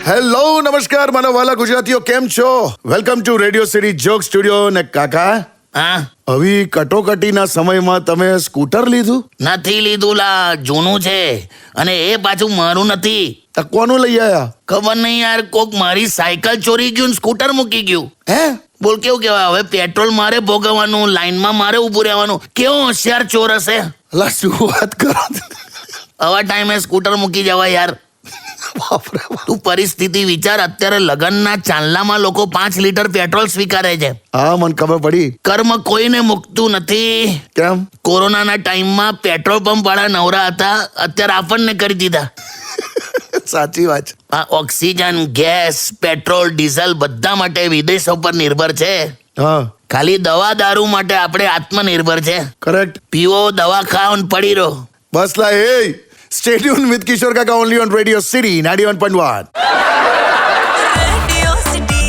Hello નમસ્કાર મારા વાલા ગુજરાતીઓ, કેમ છો? Welcome to radio city joke studio. ને કાકા, હા, હવે કટોકટીના સમયમાં તમે સ્કૂટર લીધું? નથી લીધું લા, જૂનું છે અને એ પાછું મારું નથી. તો કોનું લઈ આયા? ખબર નહીં યાર, કોક મારી સાયકલ ચોરી ગયું ને સ્કૂટર મૂકી ગયું. હે? બોલ કેવું કહેવાય, હવે પેટ્રોલ મારે ભોગવવાનું, લાઈનમાં મારે ઊભું રહેવાનું. કેવો હોશિયાર ચોર હશે. અલા શું વાત કરો? આવા ટાઈમે સ્કૂટર મૂકી જવાય યાર. બાપરે બાપ. તું પરિસ્થિતિ વિચાર, અત્યારે લગ્નના ચાંદલામાં લોકો 5 લીટર પેટ્રોલ સ્વીકારે છે. હા, મને ખબર પડી. કર્મ કોઈને મૂકતું નથી. કેમ? કોરોનાના ટાઈમમાં પેટ્રોલ પંપ વાળા નવરા હતા, અત્યારે આપણને કરી દીધા. સાચી વાત છે. આ ઓક્સિજન, ગેસ, પેટ્રોલ, ડીઝલ બધા માટે વિદેશો પર નિર્ભર છે. હા, ખાલી દવા દારૂ માટે આપણે આત્મનિર્ભર છે. કરેક્ટ. પીવો, દવા ખાઓ ને પડી રહો. બસ લા, એ સ્ટે ટ્યુન વિથ કિશોર કાકા only on radio city 91.1. Radio City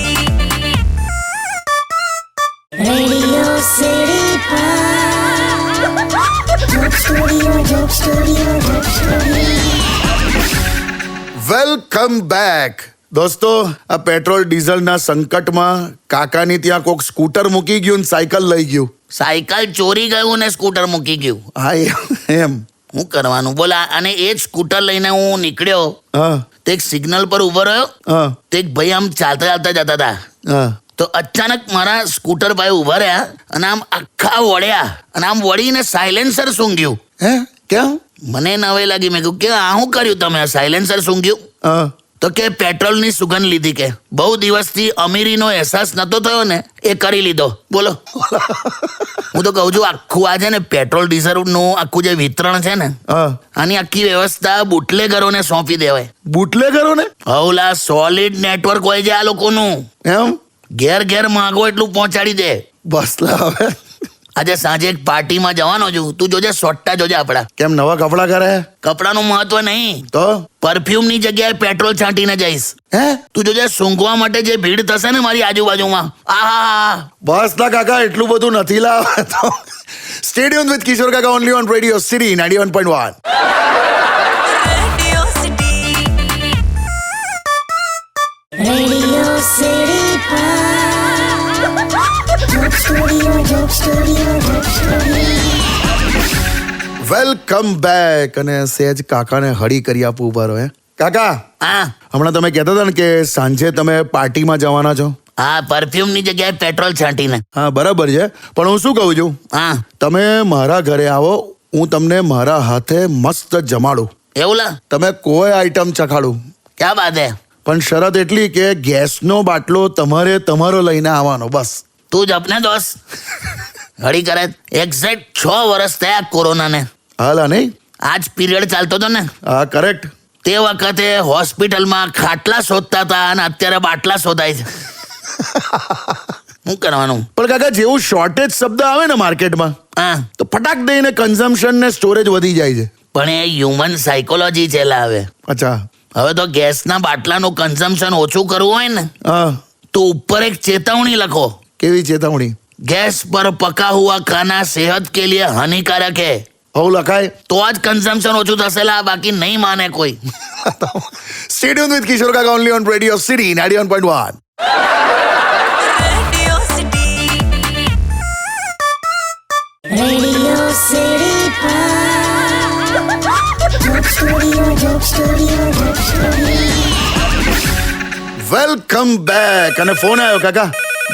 Joke Studio. Welcome back દોસ્તો. આ પેટ્રોલ ડીઝલના સંકટમાં કાકાની ત્યાં કોક સ્કૂટર મૂકી ગયું ને સાયકલ લઈ ગયું. સાયકલ ચોરી ગયું ને સ્કૂટર મૂકી ગયું. હા એમ. શું કરવાનું બોલા? અને એ જ સ્કૂટર લઈને હું નીકળ્યો. હા તે એક સિગ્નલ પર ઉભો રહ્યો. હા તે એક ભાઈ આમ ચાલતા ચાલતા જતા હતા. હા. તો અચાનક મારા સ્કૂટર ભાઈ ઉભા રહ્યા અને આમ આખા વળ્યા અને આમ વળીને સાયલેન્સર સૂંઘ્યું. હે? કેમ? મને નવાઈ લાગી. મેં કહ્યું કે આ શું કર્યું તમે? સાયલેન્સર સૂંઘ્યું? હા. તો કે પેટ્રોલની સુગંધ લીધી. કે બહુ દિવસથી અમીરીનો અહેસાસ નતો થયો ને, એ કરી લીધો. બોલો. હું તો કહું છું, આખું આ છે ને પેટ્રોલ ડીઝલનું આખું જે વિતરણ છે ને, હા. આની આખી વ્યવસ્થા બુટલેગરોને સોંપી દેવાય. બુટલેગરો ને? હવલા સોલિડ નેટવર્ક હોય છે આ લોકોનું. એમ? ઘેર ઘેર માંગો એટલું પહોંચાડી દે. બસ લા હવે. આજે સાંજે એક પાર્ટીમાં જવાનો છું, તું જોજે સોટ્ટા જોજે આપડા. કેમ, નવા કપડા કરે? કપડાનું મહત્વ નહીં, તો પરફ્યુમની જગ્યાએ પેટ્રોલ છાંટીને જઈશ. હે? તું જોજે સૂંઘવા માટે જે ભીડ થશે ને મારી આજુબાજુમાં, આહા. બસ લા કાકા, એટલું બધું નથી લા. તો સ્ટેડિયમ વિથ કિશોર કાકા only on radio city 91.1. Radio City Joke Studio. Welcome back. અને સહેજ કાકાને હળી કરી આપું. ઉભા રહો. હે કાકા, હા હમણાં તમે કહેતા હતા ને કે સાંજે તમે પાર્ટીમાં જવાના છો. હા, પરફ્યુમની જગ્યાએ પેટ્રોલ છાંટીને. હા, બરાબર છે. પણ હું શું કહું છું, હા, તમે મારા ઘરે આવો, હું તમને મારા હાથે મસ્ત જમાડું. એવું લા, તમે કોઈ આઈટમ ચખાડું. ક્યાં બાત હે. પણ શરત એટલી કે ગેસનો બાટલો તમારે તમારો લઈને આવવાનો. બસ. તું જ આપને દોસ્ત. ઘડી કરે. એક્ઝેક્ટ 6 વર્ષ થયા કોરોનાને. હાલા નહીં? આજ પીરિયડ ચાલતો હતો ને, હા, કરેક્ટ. તે વખતે હોસ્પિટલમાં ખાટલા શોધતા હતા અને અત્યારે બાટલા શોધાય છે. શું કરવાનું? પણ કાકા, જેવું શોર્ટેજ શબ્દ આવે ને માર્કેટમાં, હા, તો ફટાક દઈને કન્ઝમ્પશન ને સ્ટોરેજ વધી જાય છે. પણ એ હ્યુમન સાયકોલોજી છે લા. હવે અચ્છા. હવે તો ગેસના બાટલાનું કન્ઝમ્પશન ઓછું કરવું હોય ને, હા. તો ઉપર એક ચેતવણી લખો. કેવી ચેતવણી? गैस पर पका हुआ खाना सेहत के लिए हानिकारक है. હવું લખાય? તો જ કન્ઝમ્પશન ઓછું થશે લા, બાકી નહીં માને કોઈ. સ્ટેડિયમ વિથ કિશોર કાકા only on radio city 91.1. Radio City Joke Studio. Welcome back. અને ફોન આવ્યો કાકા.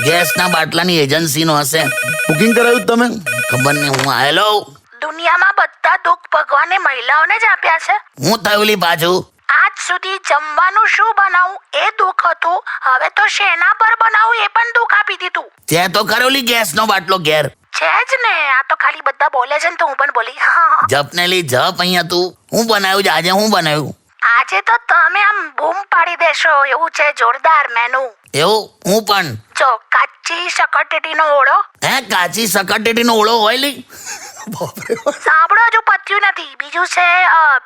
ગેસના બાટલાની એજન્સીનો હશે. બુકિંગ કરાવ્યું તમે? ખબર નહીં. હું હેલો, દુનિયામાં બધા દુઃખ ભગવાને મહિલાઓને જ આપ્યા છે. હું થયેલી પાછું. આજ સુધી જમવાનું શું બનાવું એ દુઃખ હતું, હવે તો શેના પર બનાવું એ પણ દુઃખ આપી દીધું. તે તો કરેલી ગેસનો બાટલો ઘેર. છે જ ને, આ તો ખાલી બધા બોલે છે ને તો હું પણ બોલી. જપનેલી જપ અહીંયા તું. હું બનાવ્યું છે આજે? હું બનાવ્યું? આજે તો તમે આમ બૂમ પાડી દેશો એવું છે, જોરદાર મેનુ. એવું? હું પણ. જો કાચી શકટેટીનો ઓળો. હે, કાચી સકટેટીનો ઓળો હોય લી? સાંભળો, હજુ પત્યું નથી. બીજું છે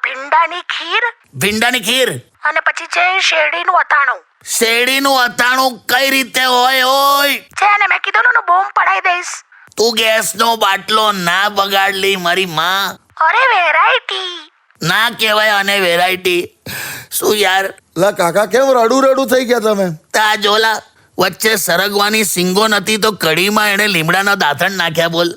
ભીંડાની ખીર, ભીંડાની ખીર, અને પછી છે શેરડીનું અથાણું. શેરડીનું અથાણું કઈ રીતે હોય? ઓય છે ને, મેં કીધું ને બૂમ પડાઈ દઈશ. તું ગેસનો બાટલો ના બગાડ લી મારી માં. અરે વેરાયટી. ના કહેવાય અને વેરાયટી શું યાર લા કાકા કેમ રડું થઈ ગયા તમે? તા જોલા વચ્ચે સરગવાની સિંગો નથી તો કઢીમાં એણે લીમડાના દાંતણ નાખ્યા બોલ.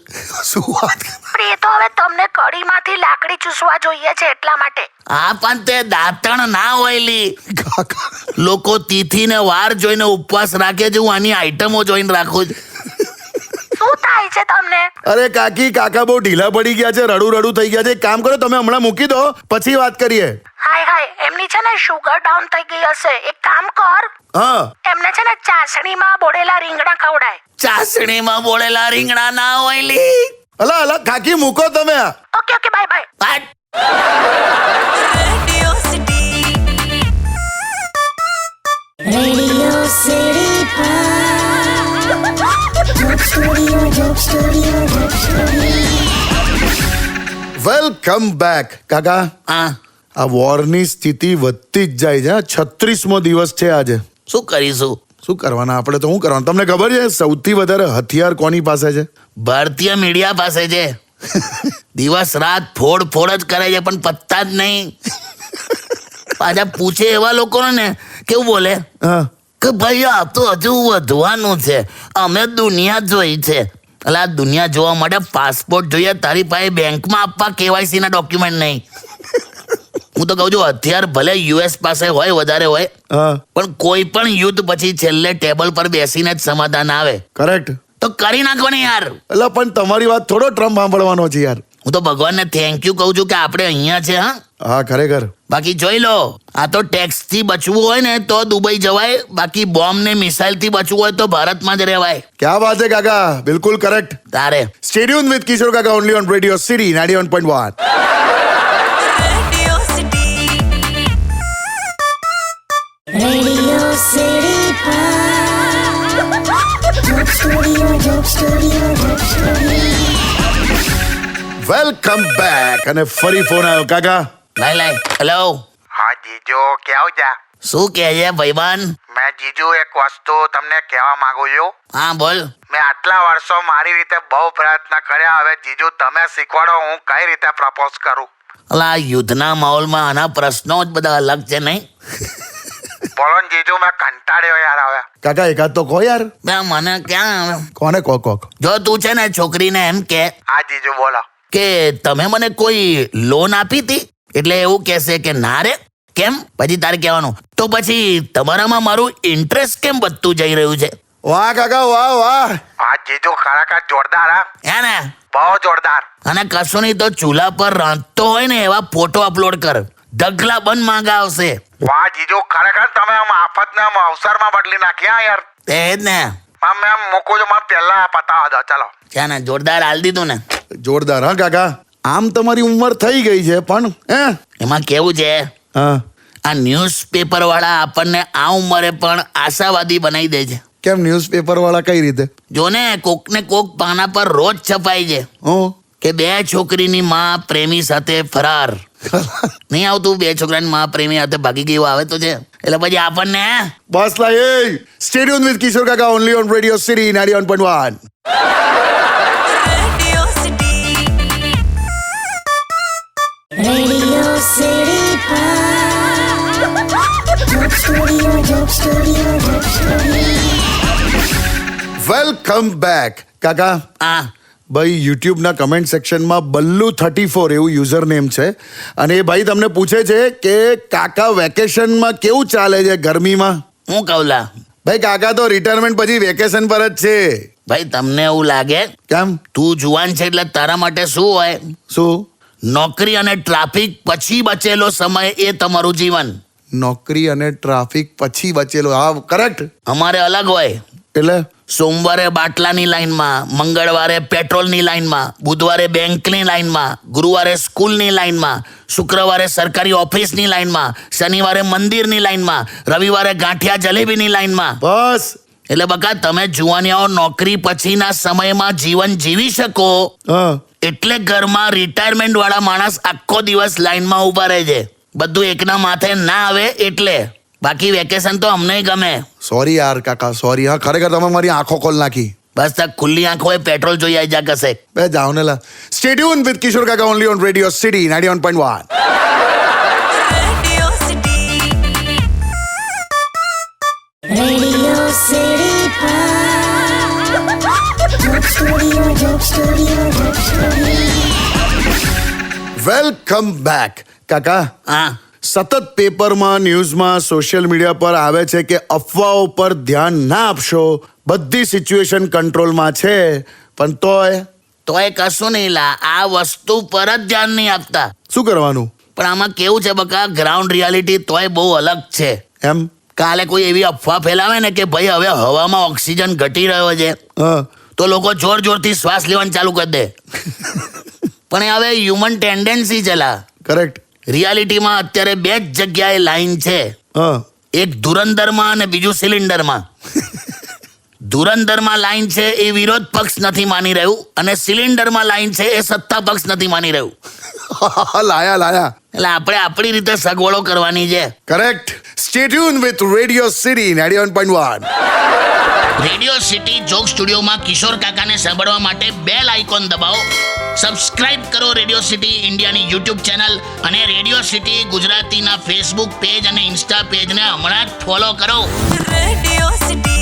શું વાત કરે? પણ એ તો હવે તમને કઢીમાંથી લાકડી ચૂસવા જોઈએ છે એટલા માટે. હા પણ તે દાંતણ ના હોય લી. કાકા લોકો તિથિને વાર જોઈને ઉપવાસ રાખે છે, હું આની આઈટમો જોઈને રાખું છું. શું થાય છે તમને? અરે કાકા બહુ ઢીલા પડી ગયા છે, રડું થઈ ગયા છે. એક કામ કરો, તમે હમણાં મૂકી દો, પછી વાત કરીએ. હાય એમની છે ને શુગર ડાઉન થઈ ગઈ હશે. એક કામ કર, હા એમને છે ને ચાસણીમાં બોળેલા રીંગણા ખવડાય. ચાસણીમાં બોળેલા રીંગણા ના હોય લી. અલા કાકી મૂકો તમે. Okay bye. હાટ. Radio City Joke Studio. Welcome back. કાકા હા આ વોરની સ્થિતિ વધતી જ જાય છે. 36મો દિવસ છે આજે. શું કરીશું? શું કરવાના આપણે તો? શું કરવાનું? તમને ખબર છે સૌથી વધારે હથિયાર કોની પાસે છે? ભારતીય મીડિયા પાસે છે. દિવસ રાત ફોડ જ કરે છે પણ પત્તા જ નહીં. પાછા પૂછે એવા લોકોને ને કેવું બોલે હા કે ભાઈ આ તો હજુ વધવાનું છે, અમે દુનિયા જોઈ છે. એટલે આ દુનિયા જોવા માટે પાસપોર્ટ જોઈએ, તારી પાસે બેંકમાં આપવા KYC ના ડોક્યુમેન્ટ નહીં. હું તો કહું છું હથિયાર ભલે US પાસે હોય, વધારે હોય, હા પણ કોઈ પણ યુદ્ધ પછી છેલ્લે ટેબલ પર બેસીને જ સમાધાન આવે. કરેક્ટ. તો કરી નાખવાની યાર. એટલે પણ તમારી વાત થોડો ટ્રમ્પ સાંભળવાનો છે યાર. હું તો ભગવાનને થેન્ક યુ કહું છું કે આપણે અહીંયા છે. હા ખરેખર. બાકી જોઈ લો, આ તો ટેક્સ થી બચવું હોય ને તો દુબઈ જવાય, બાકી બોમ્બ ને મિસાઇલ થી બચવું હોય તો ભારતમાં જ રહેવાય. ક્યાં વાત છે કાકા, બિલકુલ કરેક્ટ. તારે Stay tuned with Kishore Kaka only on Radio City 91.1. Radio City Joke Studio. Welcome back. અને ફરી ફોન આવ્યો કાકા. લાય હેલો. હા જીજુ કેવું છે? શું કહે છે ભાઈબંધ? મેં જીજુ એક વસ્તુ તમને કહેવા માંગુ છું. હા બોલ. મેં આટલા વર્ષો મારી રીતે બહુ પ્રયત્ન કર્યા, હવે જીજુ તમે શીખવાડો હું કઈ રીતે પ્રપોઝ કરું. અલા આ યુદ્ધના માહોલમાં આના પ્રશ્નો જ બધા અલગ છે નહીં? બોલો ને જીજુ, મેં કંટાળ્યો યાર હવે. કાકા એકાદ તો કહો યાર. બે મને ક્યાં આવે? કોને કહો. જો તું છે ને છોકરીને એમ કે હા જીજુ બોલો. કે તમે મને કોઈ લોન આપી હતી, એટલે એવું કહેશે કે ના રે કેમ, પછી તારે કહેવાનું તો પછી તમારામાં મારું ઇન્ટરેસ્ટ કેમ વધતું જઈ રહ્યું છે. વાહ કાકા વાહ. હા જીજુ ખરેખર જોરદાર. હા હે ને? બહુ જોરદાર. અને કશું નહીં તો ચૂલા પર રાંધતો હોય ને એવા ફોટો અપલોડ કર, ઢગલા બંધ માંગા આવશે. વાહ જીજુ ખરેખર તમે આમ આફતને આમ અવસરમાં બદલી નાખ્યા હો યાર. તે જ ને. મેં મૂકું છું, મને પહેલા પતાવા દો. ચાલો છે ને જોરદાર હાલ દીધું ને. જોરદાર. હા કાકા, આમ તમારી ઉંમર થઈ ગઈ છે પણ એમાં કેવું છે, હા આ ન્યૂઝપેપર વાળા આપણને આ ઉંમરે પણ આશાવાદી બનાવી દે છે. કેમ ન્યૂઝપેપર વાળા કઈ રીતે? જો ને કોક ને કોક પાના પર રોજ છપાય છે હું કે 2 છોકરીની માં પ્રેમી સાથે ફરાર. નહીં આવતું 2 છોકરાની માં પ્રેમી સાથે ભાગી ગઈ આવે તો છે. એટલે પછી આપણને બસ લાય. Stay tuned with Kishore Kaka only on Radio City 91.1. Radio City Joke Studio. Welcome back. કાકા આ ભાઈ યુટ્યુબના કમેન્ટ સેક્શનમાં બલ્લુ34 એવું યુઝર નેમ છે, અને એ ભાઈ તમને પૂછે છે કે કાકા વેકેશનમાં કેવું ચાલે છે ગરમીમાં? હું કહું લા ભાઈ કાકા તો રિટાયરમેન્ટ પછી વેકેશન પર જ છે. ભાઈ તમને એવું લાગે કેમ? તું જુવાન છે એટલે તારા માટે શું હોય? શું? નોકરી અને ટ્રાફિક પછી બચેલો સમય એ તમારું જીવન. નોકરી અને ટ્રાફિક પછી બચેલો. હા કરેક્ટ. અમારે અલગ હોય. એટલે સોમવારે બાટલાની લાઈનમાં, મંગળવારે પેટ્રોલની લાઈનમાં, બુધવારે બેંકની લાઈનમાં, ગુરુવારે સ્કૂલની લાઈનમાં, શુક્રવારે સરકારી ઓફિસની લાઈનમાં, શનિવારે મંદિરની લાઈનમાં, રવિવારે ગાંઠિયા જલેબીની લાઈનમાં. બસ. એટલે બકા તમે જુવાનિયાઓ નોકરી પછીના સમયમાં જીવન જીવી શકો હા એટલે ઘરમાં રિટાયરમેન્ટ વાળા માણસ આખો દિવસ લાઈનમાં ઊભા રહે છે. બધું એકના માથે ના આવે એટલે. બાકી વેકેશન તો અમને ગમે. સોરી યાર કાકા, સોરી. હા ખરેખર તમે મારી આંખો ખોલ નાખી. બસ તક ખુલ્લી આંખોએ પેટ્રોલ જોઈ આવી જા કશે. બે જાઓ ને લા. Stay tuned with Kishore Kaka only on Radio City 91.1. Joke Studio. Welcome back કાકા. હા સતત પેપરમાં ન્યૂઝમાં સોશિયલ મીડિયા પર આવે છે કે અફવાઓ પર ધ્યાન ના આપશો, બધી સિચ્યુએશન કંટ્રોલમાં છે, પણ તોય કશું નહીં લા, આ વસ્તુ પર જ ધ્યાન નહીં આપતા. શું કરવાનું પણ આમાં કેવું છે બકા, ગ્રાઉન્ડ રિયાલિટી તોય બહુ અલગ છે. એમ? કાલે કોઈ એવી અફવા ફેલાવે ને કે ભાઈ હવે હવામાં ઓક્સિજન ઘટી રહ્યો છે, હા, તો લોકો જોર જોરથી શ્વાસ લેવાનું ચાલુ કરી દે. પણ એ હવે હ્યુમન ટેન્ડન્સી છે લા. કરેક્ટ. રિયાલિટીમાં અત્યારે બે જ જગ્યાએ લાઈન છે, હા, એક ધુરંધરમાં અને બીજું સિલિન્ડરમાં. ધુરંધરમાં લાઈન છે એ વિરોધ પક્ષ નથી માની રહ્યું, અને સિલિન્ડરમાં લાઈન છે એ સત્તા પક્ષ નથી માની રહ્યું. લાયા. એટલે આપણે આપણી રીતે સગવડો કરવાની છે. Correct. Stay tune with radio city 91.1. Radio city joke સ્ટુડિયોમાં કિશોર કાકાને સાંભળવા માટે બેલ આઇકોન દબાવો. સબસ્ક્રાઇબ કરો રેડિયો સિટી ઇન્ડિયાની યુટ્યુબ ચેનલ, અને રેડિયો સિટી ગુજરાતીના ફેસબુક પેજ અને ઇન્સ્ટા પેજને હમણાં જ ફોલો કરો. Radio city